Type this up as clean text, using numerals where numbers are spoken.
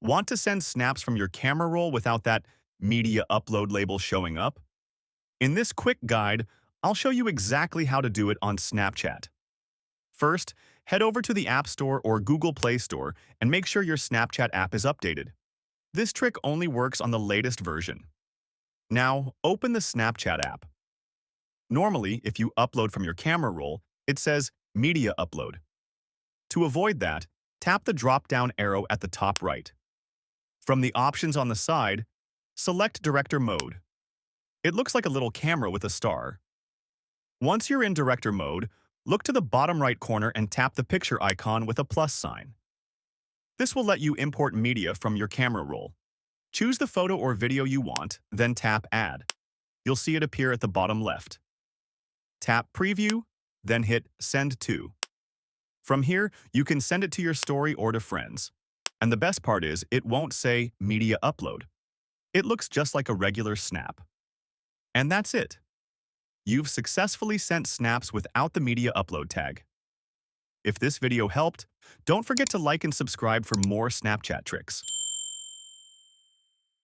Want to send snaps from your camera roll without that media upload label showing up? In this quick guide, I'll show you exactly how to do it on Snapchat. First, head over to the App Store or Google Play Store and make sure your Snapchat app is updated. This trick only works on the latest version. Now, open the Snapchat app. Normally, if you upload from your camera roll, it says Media Upload. To avoid that, tap the drop-down arrow at the top right. From the options on the side, select Director Mode. It looks like a little camera with a star. Once you're in Director Mode, look to the bottom right corner and tap the picture icon with a plus sign. This will let you import media from your camera roll. Choose the photo or video you want, then tap Add. You'll see it appear at the bottom left. Tap Preview, then hit Send To. From here, you can send it to your story or to friends. And the best part is, it won't say Media Upload. It looks just like a regular snap. And that's it. You've successfully sent snaps without the Media Upload tag. If this video helped, don't forget to like and subscribe for more Snapchat tricks.